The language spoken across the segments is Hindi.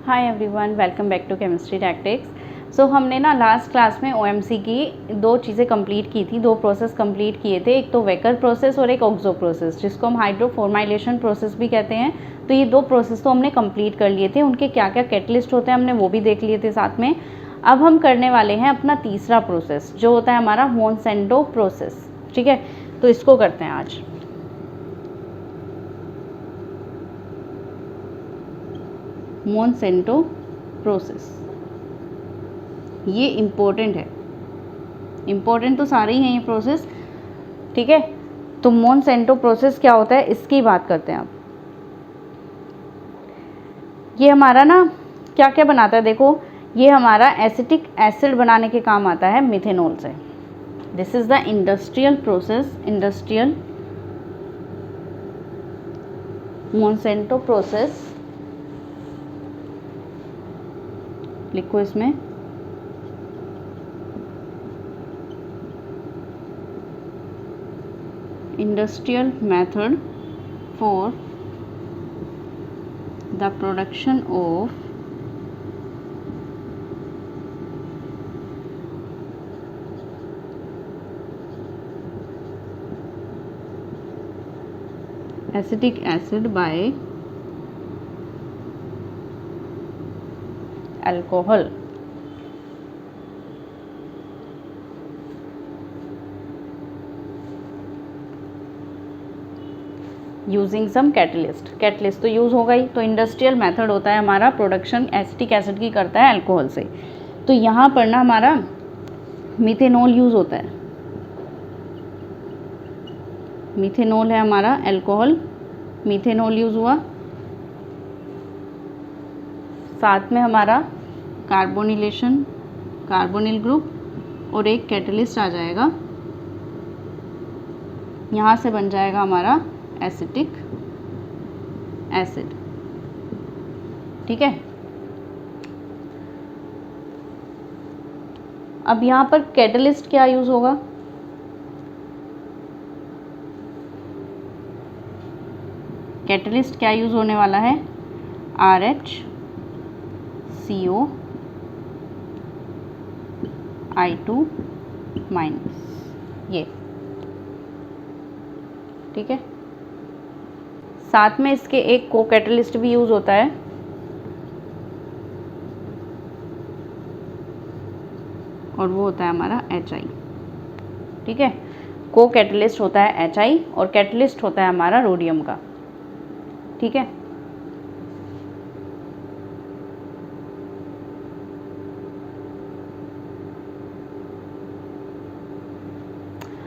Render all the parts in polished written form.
Hi everyone, welcome back to chemistry tactics. So हमने ना लास्ट क्लास में ओएमसी की दो चीज़ें कंप्लीट की थी, दो प्रोसेस कंप्लीट किए थे, एक तो वेकर प्रोसेस और एक ऑक्सो प्रोसेस, जिसको हम हाइड्रोफॉर्माइलेशन प्रोसेस भी कहते हैं। तो ये दो प्रोसेस तो हमने कंप्लीट कर लिए थे, उनके क्या क्या कैटलिस्ट होते हैं हमने वो भी देख लिए थे साथ में। अब हम करने वाले हैं अपना तीसरा प्रोसेस, जो होता है हमारा मोनसेंटो प्रोसेस। ठीक है, तो इसको करते हैं आज। मोनसेंटो प्रोसेस ये इम्पोर्टेंट है, इम्पोर्टेंट तो सारे ही हैं ये प्रोसेस। ठीक है, तो मोनसेंटो प्रोसेस क्या होता है इसकी बात करते हैं अब। ये हमारा ना क्या क्या बनाता है, देखो ये हमारा एसिटिक एसिड बनाने के काम आता है मिथेनॉल से। This is the industrial process, industrial Monsanto process लिखो इसमें। Industrial method for the production of acetic acid by alcohol. Using some catalyst, catalyst तो यूज़ होगा ही। तो इंडस्ट्रियल मेथड होता है हमारा प्रोडक्शन एसिटिक एसिड की करता है अल्कोहल से। तो यहाँ पर ना हमारा मिथेनॉल यूज़ होता है, मिथेनॉल है हमारा अल्कोहल, मिथेनॉल यूज़ हुआ। साथ में हमारा कार्बोनिलेशन, कार्बोनिल ग्रुप और एक कैटलिस्ट आ जाएगा, यहाँ से बन जाएगा हमारा एसिटिक एसिड। ठीक है, अब यहाँ पर कैटलिस्ट क्या यूज़ होगा, कैटलिस्ट क्या यूज़ होने वाला है, RHCO I2 माइनस, ये। ठीक है, साथ में इसके एक को कैटलिस्ट भी यूज़ होता है, और वो होता है हमारा HI। ठीक है, को कैटलिस्ट होता है HI और कैटलिस्ट होता है हमारा रोडियम का। ठीक है,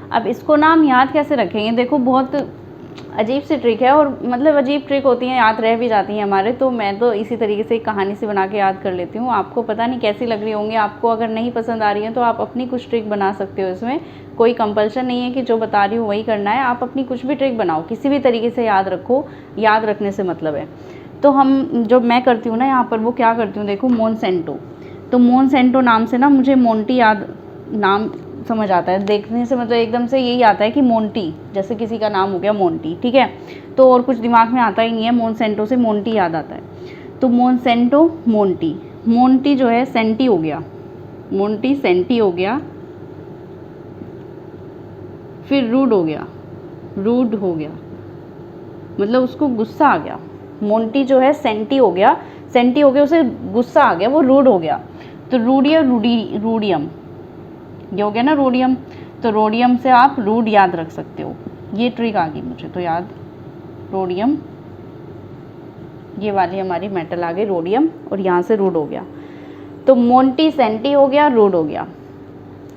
अब इसको ना हम याद कैसे रखेंगे, देखो बहुत अजीब सी ट्रिक है, और मतलब अजीब ट्रिक होती है, याद रह भी जाती हैं हमारे। तो मैं तो इसी तरीके से एक कहानी से बना के याद कर लेती हूँ। आपको पता नहीं कैसी लग रही होंगी, आपको अगर नहीं पसंद आ रही है तो आप अपनी कुछ ट्रिक बना सकते हो। इसमें कोई कंपल्शन नहीं है कि जो बता रही हूँ वही करना है, आप अपनी कुछ भी ट्रिक बनाओ, किसी भी तरीके से याद रखो, याद रखने से मतलब है। तो हम जो मैं करती हूँ ना यहाँ पर, वो क्या करती हूँ, देखो मोनसेंटो। तो मोनसेंटो नाम से ना मुझे मोंटी याद नाम समझ आता है, देखने से मतलब एकदम से यही आता है कि मोंटी, जैसे किसी का नाम हो गया मोंटी। ठीक है, तो और कुछ दिमाग में आता ही नहीं है, मोनसेंटो से मोंटी याद आता है। तो मोनसेंटो मोंटी, मोंटी जो है सेंटी हो गया, मोंटी सेंटी हो गया, फिर रूड हो गया, रूड हो गया, मतलब उसको गुस्सा आ गया। मोंटी जो है सेंटी हो गया, सेंटी हो गया, उसे गुस्सा आ गया, वो रूड हो गया। तो रूडिया रूडियम, ये हो गया ना रोडियम। तो रोडियम से आप रूड याद रख सकते हो, ये ट्रिक आ गई मुझे तो याद। रोडियम, ये वाली हमारी मेटल आ गई रोडियम, और यहाँ से रूड हो गया। तो मोंटी सेंटी हो गया, रूड हो गया,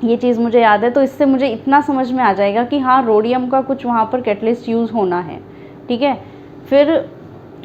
ये चीज़ मुझे याद है। तो इससे मुझे इतना समझ में आ जाएगा कि हाँ रोडियम का कुछ वहाँ पर कैटलिस्ट यूज़ होना है। ठीक है, फिर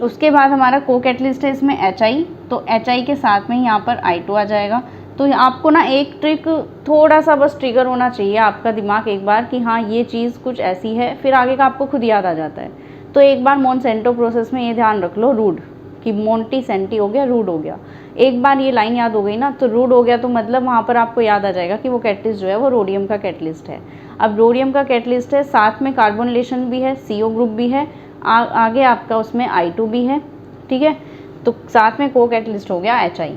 उसके बाद हमारा को कैटलिस्ट है इसमें HI, तो HI के साथ में यहाँ पर I2 आ जाएगा। तो आपको ना एक ट्रिक थोड़ा सा बस ट्रिगर होना चाहिए आपका दिमाग एक बार कि हाँ ये चीज़ कुछ ऐसी है, फिर आगे का आपको खुद याद आ जाता है। तो एक बार मोनसेंटो प्रोसेस में ये ध्यान रख लो, रूड कि मोंटी सेंटी हो गया, रूड हो गया। एक बार ये लाइन याद हो गई ना, तो रूड हो गया, तो मतलब वहाँ पर आपको याद आ जाएगा कि वो कैटलिस्ट जो है वो रोडियम का कैटलिस्ट है। अब रोडियम का कैटलिस्ट है, साथ में कार्बोनिलेशन भी है, CO ग्रुप भी है, आगे आपका उसमें I2 भी है। ठीक है, तो साथ में को कैटलिस्ट हो गया HI,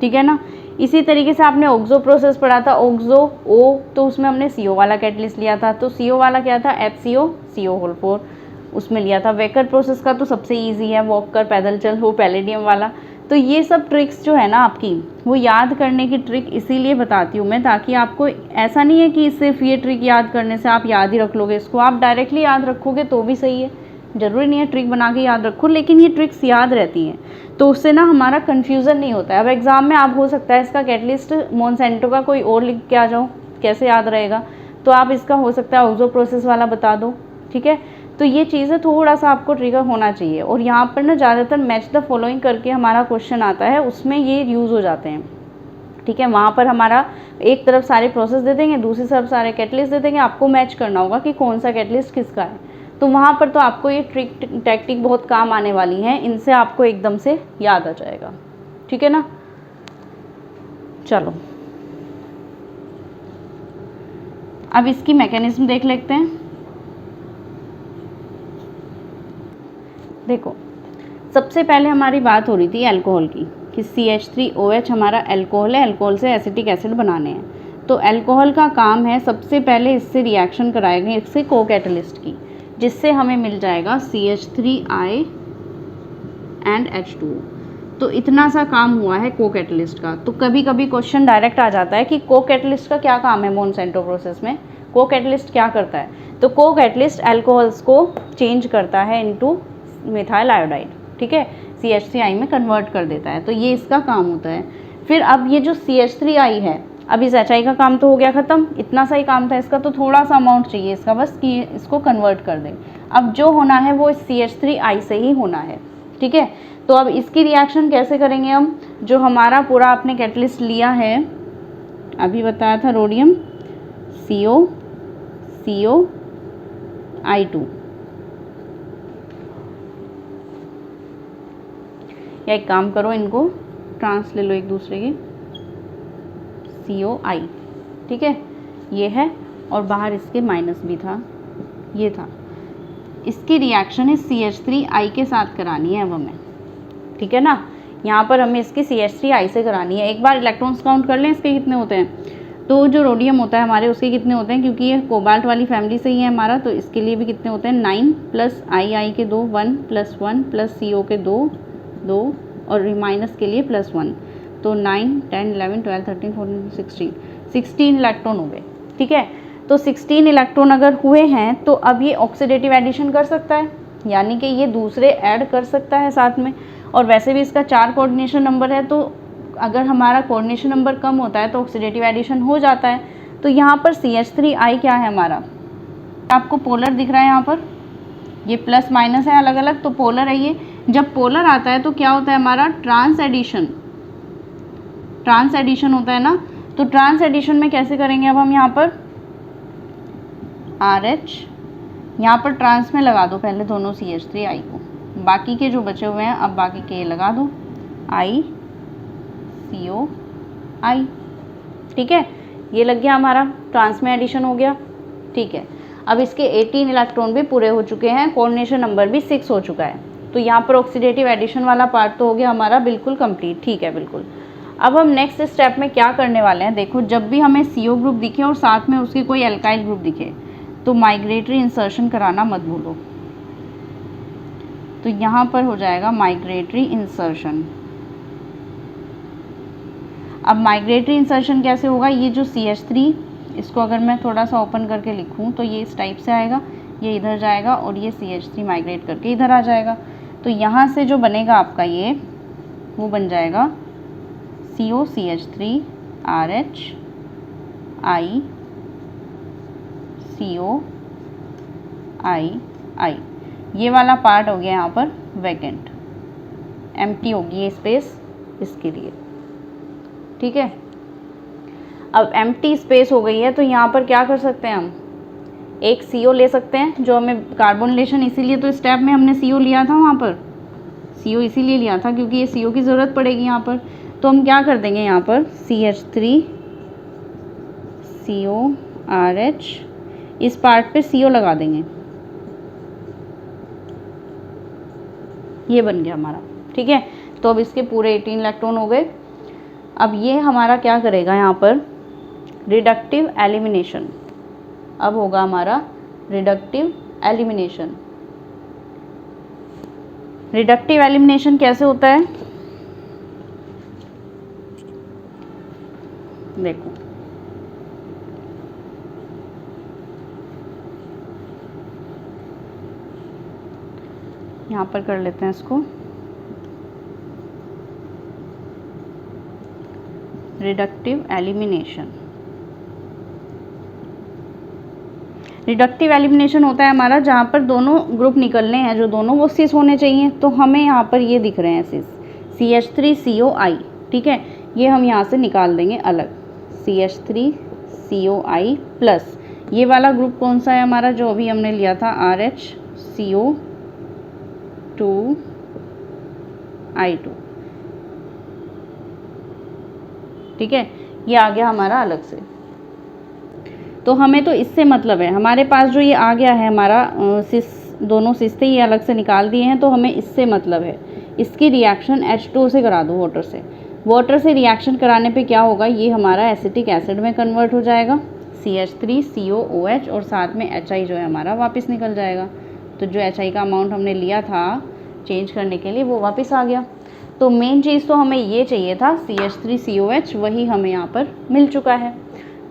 ठीक है ना। इसी तरीके से आपने ऑक्सो प्रोसेस पढ़ा था, ऑक्सो O, तो उसमें हमने CO वाला कैटलिस्ट लिया था, तो CO वाला क्या था, FCO CO4 उसमें लिया था। वेकर प्रोसेस का तो सबसे ईजी है, वॉक कर पैदल चल, वो पैलेडियम वाला। तो ये सब ट्रिक्स जो है ना आपकी, वो याद करने की ट्रिक इसीलिए बताती हूँ मैं, ताकि आपको ऐसा नहीं है कि सिर्फ ये ट्रिक याद करने से आप याद ही रख लोगे इसको, आप डायरेक्टली याद रखोगे तो भी सही है, ज़रूरी नहीं है ट्रिक बना के याद रखो, लेकिन ये ट्रिक्स याद रहती हैं तो उससे ना हमारा कन्फ्यूज़न नहीं होता है। अब एग्ज़ाम में आप हो सकता है इसका कैटलिस्ट मोनसेंटो का कोई और लिख के आ जाओ, कैसे याद रहेगा, तो आप इसका हो सकता है ऑक्सो प्रोसेस वाला बता दो, ठीक है। तो ये चीज़ें थोड़ा सा आपको ट्रिगर होना चाहिए। और यहाँ पर ना ज़्यादातर मैच द फॉलोइंग करके हमारा क्वेश्चन आता है, उसमें ये यूज़ हो जाते हैं, ठीक है। वहाँ पर हमारा एक तरफ सारे प्रोसेस दे देंगे, दूसरी तरफ सारे कैटलिस्ट दे देंगे, आपको मैच करना होगा कि कौन सा कैटलिस्ट किसका है। तो वहाँ पर तो आपको ये ट्रिक टैक्टिक बहुत काम आने वाली है, इनसे आपको एकदम से याद आ जाएगा, ठीक है ना। चलो अब इसकी मैकेनिज्म देख लेते हैं। देखो सबसे पहले हमारी बात हो रही थी अल्कोहल की कि CH3OH हमारा अल्कोहल है, अल्कोहल से एसिटिक एसिड बनाने हैं। तो अल्कोहल का काम है सबसे पहले इससे रिएक्शन कराएंगे इससे को कैटलिस्ट की, जिससे हमें मिल जाएगा CH3I एंड H2O। तो इतना सा काम हुआ है को कैटलिस्ट का। तो कभी कभी क्वेश्चन डायरेक्ट आ जाता है कि को कैटलिस्ट का क्या काम है मोनसेंटो प्रोसेस में, को कैटलिस्ट क्या करता है। तो को कैटलिस्ट अल्कोहल्स को चेंज करता है इनटू मिथाइल आयोडाइड, ठीक है, CH3I में कन्वर्ट कर देता है, तो ये इसका काम होता है। फिर अब ये जो CH3I है, अब इस HI का काम तो हो गया ख़त्म, इतना सा ही काम था इसका, तो थोड़ा सा अमाउंट चाहिए इसका बस कि इसको कन्वर्ट कर दें। अब जो होना है वो इस CH3I से ही होना है, ठीक है। तो अब इसकी रिएक्शन कैसे करेंगे हम, जो हमारा पूरा आपने कैटलिस्ट लिया है, अभी बताया था रोडियम CO या एक काम करो इनको ट्रांस ले लो एक दूसरे के, COI, ठीक है, ये है, और बाहर इसके माइनस भी था, ये था। इसकी रिएक्शन इस CH3I के साथ करानी है अब हमें, ठीक है ना। यहाँ पर हमें इसकी CH3I से करानी है। एक बार इलेक्ट्रॉन्स काउंट कर लें इसके कितने होते हैं। तो जो रोडियम होता है हमारे उसके कितने होते हैं, क्योंकि ये कोबाल्ट वाली फैमिली से ही है हमारा, तो इसके लिए भी कितने होते हैं 9 प्लस आई के 2 1 प्लस 1 प्लस CO के 2 और माइनस के लिए +1, तो 9 10 11 12 13 14 16 इलेक्ट्रॉन हो गए, ठीक है। तो 16 इलेक्ट्रॉन अगर हुए हैं तो अब ये ऑक्सीडेटिव एडिशन कर सकता है, यानी कि ये दूसरे ऐड कर सकता है साथ में। और वैसे भी इसका 4 कोऑर्डिनेशन नंबर है, तो अगर हमारा कोऑर्डिनेशन नंबर कम होता है तो ऑक्सीडेटिव एडिशन हो जाता है। तो यहाँ पर CH3I क्या है हमारा, आपको पोलर दिख रहा है यहाँ पर, ये प्लस माइनस है अलग अलग, तो पोलर है ये। जब पोलर आता है तो क्या होता है हमारा ट्रांस एडिशन होता है ना। तो ट्रांस एडिशन में कैसे करेंगे अब हम, यहाँ पर RH, यहाँ पर ट्रांस में लगा दो पहले दोनों CH3I को, बाकी के जो बचे हुए हैं अब बाकी के लगा दो I COI, ठीक है, ये लग गया हमारा, ट्रांस में एडिशन हो गया, ठीक है। अब इसके 18 इलेक्ट्रॉन भी पूरे हो चुके हैं, कोऑर्डिनेशन नंबर भी 6 हो चुका है। तो यहाँ पर ऑक्सीडेटिव एडिशन वाला पार्ट तो हो गया हमारा बिल्कुल कंप्लीट, ठीक है बिल्कुल। अब हम नेक्स्ट स्टेप में क्या करने वाले हैं, देखो जब भी हमें CO ग्रुप दिखे और साथ में उसकी कोई एल्काइल ग्रुप दिखे तो माइग्रेटरी इंसर्शन कराना मत भूलो। तो यहाँ पर हो जाएगा माइग्रेटरी इंसर्शन। अब माइग्रेटरी इंसर्शन कैसे होगा, ये जो CH3, इसको अगर मैं थोड़ा सा ओपन करके लिखूँ तो ये इस टाइप से आएगा, ये इधर जाएगा और ये CH3 माइग्रेट करके इधर आ जाएगा। तो यहाँ से जो बनेगा आपका ये वो बन जाएगा COCH3 RH I COI, ये वाला पार्ट हो गया यहाँ पर वैकेंट, एम्प्टी होगी ये स्पेस इसके लिए, ठीक है। अब एम्प्टी स्पेस हो गई है तो यहाँ पर क्या कर सकते हैं हम, एक CO ले सकते हैं, जो हमें कार्बोनिलेशन, इसीलिए तो स्टेप में हमने CO लिया था, वहाँ पर CO इसीलिए लिया था क्योंकि ये CO की ज़रूरत पड़ेगी यहाँ पर। तो हम क्या कर देंगे यहाँ पर CH3 CORH, इस पार्ट पे CO लगा देंगे, ये बन गया हमारा। ठीक है। तो अब इसके पूरे 18 इलेक्ट्रॉन हो गए। अब ये हमारा क्या करेगा यहाँ पर, रिडक्टिव एलिमिनेशन। अब होगा हमारा रिडक्टिव एलिमिनेशन। रिडक्टिव एलिमिनेशन कैसे होता है, देखो यहाँ पर कर लेते हैं इसको, रिडक्टिव एलिमिनेशन। रिडक्टिव एलिमिनेशन होता है हमारा जहाँ पर दोनों ग्रुप निकलने हैं, जो दोनों वो सिस होने चाहिए। तो हमें यहाँ पर ये दिख रहे हैं सिस, CH3COI, ठीक है। ये हम यहाँ से निकाल देंगे अलग, CH3COI प्लस ये वाला ग्रुप कौन सा है हमारा, जो अभी हमने लिया था RH CO2I2, ठीक है। ये आ गया हमारा अलग से। तो हमें तो इससे मतलब है, हमारे पास जो ये आ गया है हमारा सिस, दोनों सिस थे, ये अलग से निकाल दिए हैं, तो हमें इससे मतलब है। इसकी रिएक्शन H2 से करा दो, वाटर से। वाटर से रिएक्शन कराने पे क्या होगा, ये हमारा एसिटिक एसिड में कन्वर्ट हो जाएगा, CH3COOH, और साथ में HI जो है हमारा वापस निकल जाएगा। तो जो HI का अमाउंट हमने लिया था चेंज करने के लिए, वो वापस आ गया। तो मेन चीज़ तो हमें ये चाहिए था, CH3COH, वही हमें यहाँ पर मिल चुका है।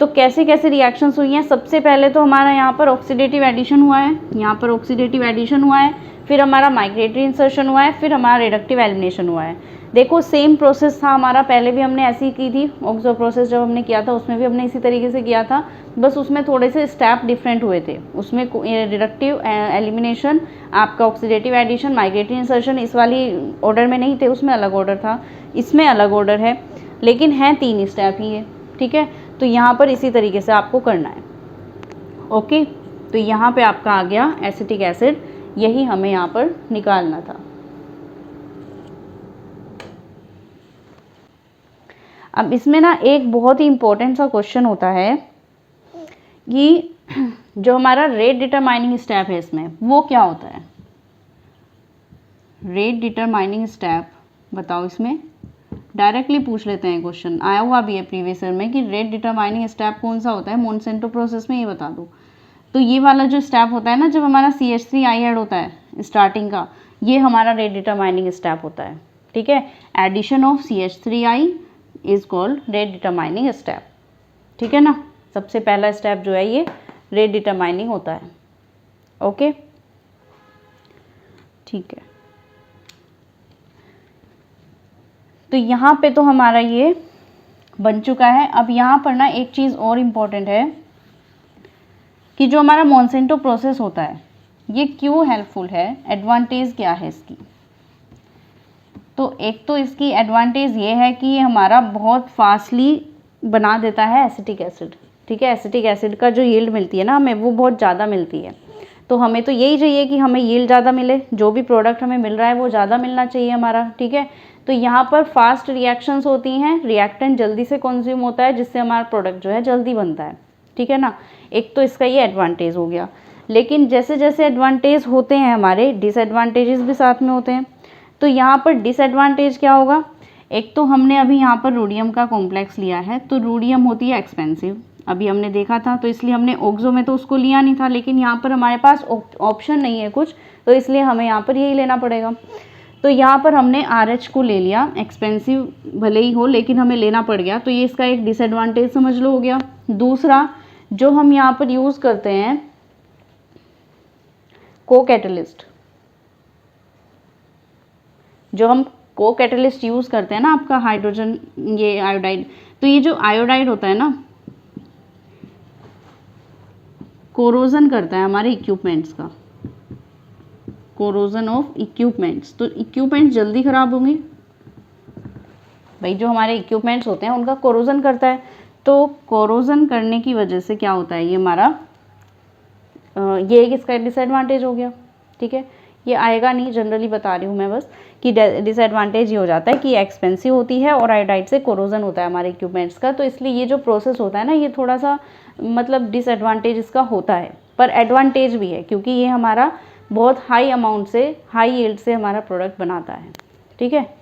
तो कैसे कैसे रिएक्शंस हुई हैं, सबसे पहले तो हमारा यहाँ पर ऑक्सीडेटिव एडिशन हुआ है, यहाँ पर ऑक्सीडेटिव एडिशन हुआ है, फिर हमारा माइग्रेटरी इंसर्शन हुआ है, फिर हमारा रिडक्टिव एलिमिनेशन हुआ है। देखो सेम प्रोसेस था हमारा, पहले भी हमने ऐसी ही की थी, ऑक्सो प्रोसेस जब हमने किया था उसमें भी हमने इसी तरीके से किया था, बस उसमें थोड़े से स्टेप डिफरेंट हुए थे। उसमें रिडक्टिव एलिमिनेशन, आपका ऑक्सीडेटिव एडिशन, माइग्रेटरी इंसर्शन इस वाली ऑर्डर में नहीं थे, उसमें अलग ऑर्डर था, इसमें अलग ऑर्डर है, लेकिन हैं 3 स्टेप ही है, ठीक है। तो यहाँ पर इसी तरीके से आपको करना है, ओके। तो यहाँ पे आपका आ गया एसिटिक एसिड, यही हमें यहाँ पर निकालना था। अब इसमें ना एक बहुत ही इम्पोर्टेंट सा क्वेश्चन होता है कि जो हमारा रेट डिटरमाइनिंग स्टेप है इसमें, वो क्या होता है। रेट डिटरमाइनिंग स्टेप बताओ, इसमें डायरेक्टली पूछ लेते हैं, क्वेश्चन आया हुआ भी है प्रीवियस ईयर में कि रेट डिटरमाइनिंग स्टेप कौन सा होता है मोनसेंटो प्रोसेस में, ये बता दो। तो ये वाला जो स्टेप होता है ना, जब हमारा CH3I ऐड होता है स्टार्टिंग का, ये हमारा रेट डिटरमाइनिंग स्टेप होता है, ठीक है। Addition of CH3I is called rate determining step, ठीक है ना। सबसे पहला स्टेप जो है ये रेट डिटरमाइनिंग होता है, ओके, ठीक है। तो यहाँ पे तो हमारा ये बन चुका है। अब यहाँ पर ना एक चीज़ और इम्पॉर्टेंट है कि जो हमारा मोनसेंटो प्रोसेस होता है ये क्यों हेल्पफुल है, एडवांटेज क्या है इसकी। तो एक तो इसकी एडवांटेज ये है कि ये हमारा बहुत फास्टली बना देता है एसिटिक एसिड, ठीक है। एसिटिक एसिड का जो यील्ड मिलती है ना हमें, वो बहुत ज़्यादा मिलती है। तो हमें तो यही चाहिए कि हमें यील्ड ज़्यादा मिले, जो भी प्रोडक्ट हमें मिल रहा है वो ज़्यादा मिलना चाहिए हमारा, ठीक है। तो यहाँ पर फास्ट रिएक्शंस होती हैं, रिएक्टेंट जल्दी से कंज्यूम होता है, जिससे हमारा प्रोडक्ट जो है जल्दी बनता है, ठीक है ना। एक तो इसका ये एडवांटेज हो गया। लेकिन जैसे जैसे एडवांटेज होते हैं हमारे, डिसएडवांटेजेस भी साथ में होते हैं। तो यहाँ पर डिसएडवांटेज क्या होगा, एक तो हमने अभी यहाँ पर रोडियम का कॉम्प्लेक्स लिया है, तो रोडियम होती है एक्सपेंसिव, अभी हमने देखा था, तो इसलिए हमने ऑक्सो में तो उसको लिया नहीं था, लेकिन यहाँ पर हमारे पास ऑप्शन नहीं है कुछ, तो इसलिए हमें यहाँ पर यही लेना पड़ेगा। तो यहाँ पर हमने RH को ले लिया, एक्सपेंसिव भले ही हो लेकिन हमें लेना पड़ गया, तो ये इसका एक डिसएडवांटेज समझ लो हो गया। दूसरा, जो हम यहाँ पर यूज़ करते हैं को कैटलिस्ट, जो हम को कैटलिस्ट यूज़ करते हैं ना, आपका हाइड्रोजन ये आयोडाइड, तो ये जो आयोडाइड होता है ना, कोरोजन करता है हमारे इक्विपमेंट्स का, कोरोजन ऑफ इक्विपमेंट्स। तो इक्विपमेंट्स जल्दी ख़राब होंगे भाई, जो हमारे इक्विपमेंट्स होते हैं उनका कोरोजन करता है। तो कोरोजन करने की वजह से क्या होता है, ये हमारा ये एक इसका डिसएडवांटेज हो गया, ठीक है। ये आएगा नहीं, जनरली बता रही हूँ मैं बस कि डिसएडवांटेज ये हो जाता है कि एक्सपेंसिव होती है और आयोडाइड से कोरोजन होता है हमारे इक्विपमेंट्स का, तो इसलिए ये जो प्रोसेस होता है ना, ये थोड़ा सा मतलब डिसएडवांटेज इसका होता है, पर एडवांटेज भी है क्योंकि ये हमारा बहुत हाई अमाउंट से, हाई यील्ड से हमारा प्रोडक्ट बनाता है, ठीक है।